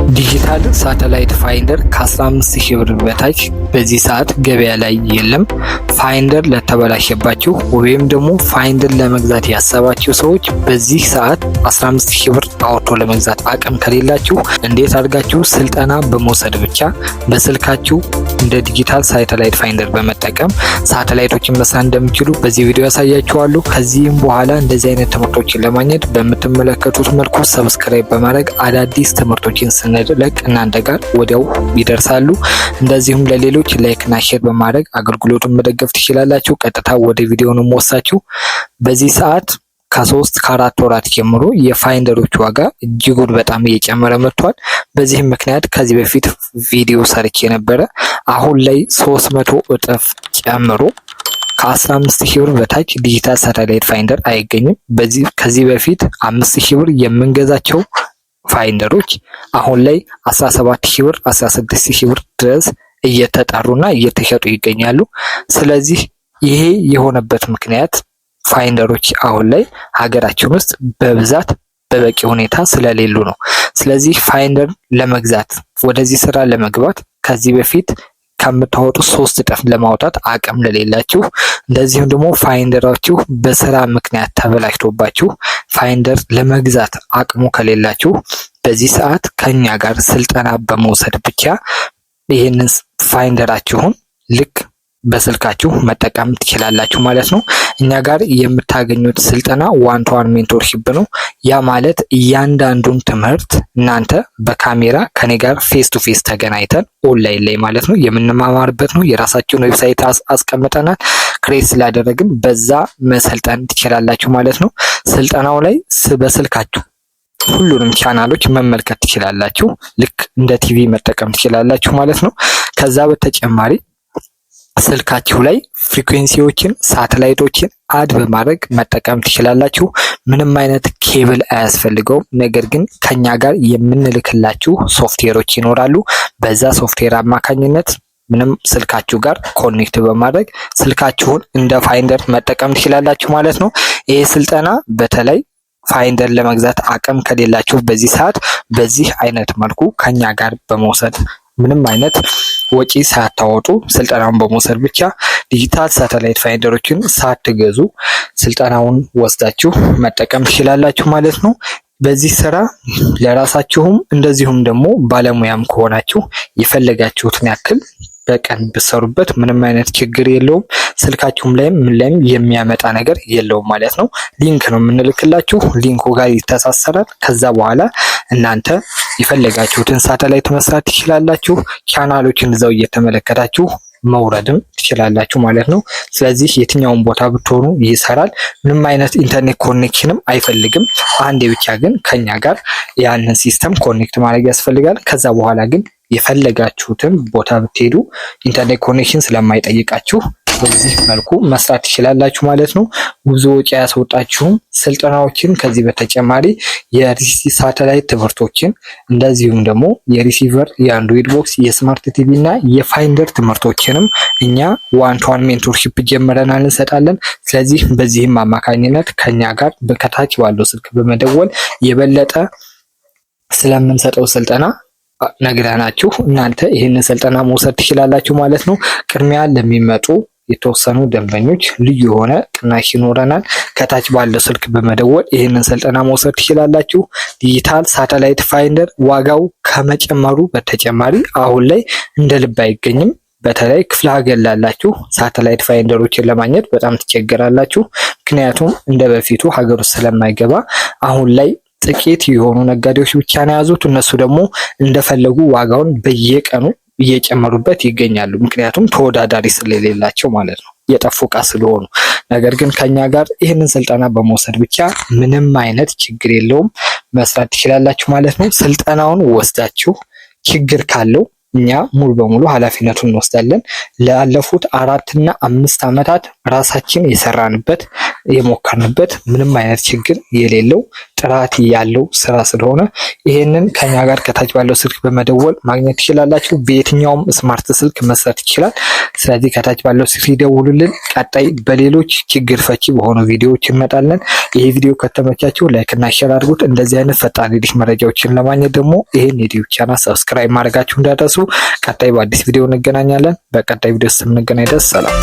ዲጂታል ሳተላይት ፋይንደር ከ15000 ብር በታች በዚህ ሰዓት ገበያ ላይ የለም። ፋይንደር ለተበላሸባችሁ ወይም ደግሞ ፋይንደር ለመግዛት ያሰባችሁ ሰዎች በዚህ ሰዓት 15000 ብር አውጥቶ ለመግዛት አቅም ከሌላችሁ እንዴት አድርጋችሁ ስልጠና በመውሰድ ብቻ በስልካችሁ እንደ ዲጂታል ሳተላይት ፋይንደር በመጠቀም ሳተላይቶችን መስራት እንደምትችሉ በዚህ ቪዲዮ ያሳያችኋለሁ። ከዚህም በኋላ እንደዚህ አይነት ትምህርቶችን ለማግኘት በምትመለከቱት መልኩ ሰብስክራይብ በማድረግ አዳዲስ ትምህርቶችን ስንለቅ እናንተ ጋር ወዲያው ይደርሳሉ። እንደዚሁም ለሌሎች ላይክ እና ሼር በማድረግ አገልግሎቱን መደገፍ ትችላላችሁ። ቀጥታ ወደ ቪዲዮ ነው የምወስዳችሁ። በዚህ ሰዓት ከ3 ከ4 ወራት ጀምሮ የፋይንደሮች ዋጋ እጅጉን በጣም እየጨመረ መጥቷል። በዚህም ምክንያት ከዚህ በፊት ቪዲዮ ሰርቼ ነበረ። አሁን ላይ 300 እጥፍ ጨምሮ ከ15000 ብር በታች ዲጂታል ሳተላይት ፋይንደር አይገኝም። ከዚህ በፊት 5000 ብር የምንገዛቸው ፋይንደሮች አሁን ላይ 17000 ብር 16000 ብር ድረስ እየተጣሩና እየተሸጡ ይገኛሉ። ስለዚህ ይሄ የሆነበት ምክንያት ፋይንደሮች አሁን ላይ ሀገራችን ውስጥ በብዛት በበቂ ሁኔታ ስለሌሉ ነው። ስለዚህ ፋይንደር ለመግዛት ወደዚህ ስራ ለመግባት ከዚህ በፊት ከምታወጡ 3 እጥፍ ለማውጣት አቅም ለሌላችሁ እንደዚሁም ደግሞ ፋይንደራችሁ በስራ ምክንያት ተበላሽቶባችሁ ፋይንደር ለመግዛት አቅሙ ከሌላችሁ በዚህ ሰዓት ከኛ ጋር ስልጠና በመውሰድ ብቻ ይህንን ፋይንደራችሁን ልክ በስልካችሁ መጠቀም ትችላላችሁ ማለት ነው። እኛ ጋር የምታገኙት ስልጠና ዋን ቱ ዋን ሜንቶርሺፕ ነው። ያ ማለት እያንዳንዱን ትምህርት እናንተ በካሜራ ከኔ ጋር ፌስ ቱ ፌስ ተገናኝተን ኦንላይን ላይ ማለት ነው የምንማማርበት ነው። የራሳችሁን ዌብሳይት አስቀምጠናል። ክሬት ስላደረግን በዛ መሰልጠን ትችላላችሁ ማለት ነው። ስልጠናው ላይ በስልካችሁ ሁሉንም ቻናሎች መመልከት ትችላላችሁ። ልክ እንደ ቲቪ መጠቀም ትችላላችሁ ማለት ነው። ከዛ በተጨማሪ ስልካችሁ ላይ ፍሪኩዌንሲዎችን ሳተላይቶችን አድ በማድረግ መጠቀም ትችላላችሁ። ምንም አይነት ኬብል አያስፈልገውም። ነገር ግን ከኛ ጋር የምንልክላችሁ ሶፍትዌሮች ይኖራሉ። በዛ ሶፍትዌር አማካኝነት ምንም ስልካችሁ ጋር ኮኔክት በማድረግ ስልካችሁን እንደ ፋይንደር መጠቀም ትችላላችሁ ማለት ነው። ይሄ ስልጠና በተለይ ፋይንደር ለመግዛት አቅም ከሌላችሁ በዚህ ሰዓት በዚህ አይነት መልኩ ከኛ ጋር በመውሰድ ምንም አይነት ወጪ ሳታወጡ ስልጠናውን በመውሰድ ብቻ ዲጂታል ሳተላይት ፋይንደሮችን ሳትገዙ ስልጠናውን ወስዳችሁ መጠቀም ትችላላችሁ ማለት ነው። በዚህ ስራ ለራሳችሁም እንደዚሁም ደግሞ ባለሙያም ከሆናችሁ የፈለጋችሁትን ያክል በቀን ብሰሩበት ምንም አይነት ችግር የለውም። ስልካችሁም ላይም ምን ላይም የሚያመጣ ነገር የለውም ማለት ነው። ሊንክ ነው የምንልክላችሁ። ሊንኩ ጋር ይተሳሰራል። ከዛ በኋላ እናንተ የፈለጋችሁትን ሳተላይት መስራት ትችላላችሁ። ቻናሎችን እዛው እየተመለከታችሁ መውረድም ትችላላችሁ ማለት ነው። ስለዚህ የትኛውን ቦታ ብትሆኑ ይሰራል። ምንም አይነት ኢንተርኔት ኮኔክሽንም አይፈልግም። አንዴ ብቻ ግን ከኛ ጋር ያንን ሲስተም ኮኔክት ማድረግ ያስፈልጋል። ከዛ በኋላ ግን የፈለጋችሁትን ቦታ ብትሄዱ ኢንተርኔት ኮኔክሽን ስለማይጠይቃችሁ በዚህ መልኩ መስራት ትችላላችሁ ማለት ነው። ብዙ ወጪ ያስወጣችሁም ስልጠናዎችን ከዚህ በተጨማሪ የሳተላይት ትምህርቶችን እንደዚሁም ደግሞ የሪሲቨር የአንድሮይድ ቦክስ የስማርት ቲቪ እና የፋይንደር ትምህርቶችንም እኛ ዋን ቱ ዋን ሜንቶርሺፕ ጀምረናል እንሰጣለን። ስለዚህ በዚህም አማካኝነት ከኛ ጋር በከታች ባለው ስልክ በመደወል የበለጠ ስለምንሰጠው ስልጠና ነግረናችሁ እናንተ ይህንን ስልጠና መውሰድ ትችላላችሁ ማለት ነው። ቅድሚያ ለሚመጡ የተወሰኑ ደንበኞች ልዩ የሆነ ቅናሽ ይኖረናል። ከታች ባለው ስልክ በመደወል ይህንን ስልጠና መውሰድ ትችላላችሁ። ዲጂታል ሳተላይት ፋይንደር ዋጋው ከመጨመሩ በተጨማሪ አሁን ላይ እንደ ልብ አይገኝም። በተለይ ክፍለ ሀገር ላላችሁ ሳተላይት ፋይንደሮችን ለማግኘት በጣም ትቸገራላችሁ። ምክንያቱም እንደ በፊቱ ሀገር ውስጥ ስለማይገባ አሁን ላይ ጥቂት የሆኑ ነጋዴዎች ብቻ ነው የያዙት። እነሱ ደግሞ እንደፈለጉ ዋጋውን በየቀኑ እየጨመሩበት ይገኛሉ። ምክንያቱም ተወዳዳሪ ስለሌላቸው ማለት ነው፣ የጠፉ ዕቃ ስለሆኑ። ነገር ግን ከኛ ጋር ይህንን ስልጠና በመውሰድ ብቻ ምንም አይነት ችግር የለውም መስራት ትችላላችሁ ማለት ነው። ስልጠናውን ወስዳችሁ ችግር ካለው እኛ ሙሉ በሙሉ ኃላፊነቱን እንወስዳለን። ላለፉት 4 እና 5 ዓመታት ራሳችን የሰራንበት የሞከርንበት ምንም አይነት ችግር የሌለው ጥራት ያለው ስራ ስለሆነ ይሄንን ከኛ ጋር ከታች ባለው ስልክ በመደወል ማግኘት ትችላላችሁ። በየትኛውም ስማርት ስልክ መስራት ይችላል። ስለዚህ ከታች ባለው ስልክ ይደውሉልን። ቀጣይ በሌሎች ችግር ፈቺ በሆኑ ቪዲዮዎች እንመጣለን። ይሄ ቪዲዮ ከተመቻችሁ ላይክ እና ሼር አድርጉት። እንደዚህ አይነት ፈጣን የዲሽ መረጃዎችን ለማግኘት ደግሞ ይሄን ዩቲዩብ ቻናል ሰብስክራይብ ማድረጋችሁ እንዳትረሱ። ቀጣይ በአዲስ ቪዲዮ እንገናኛለን። በቀጣይ ቪዲዮ እስከምንገናኝ ድረስ ሰላም።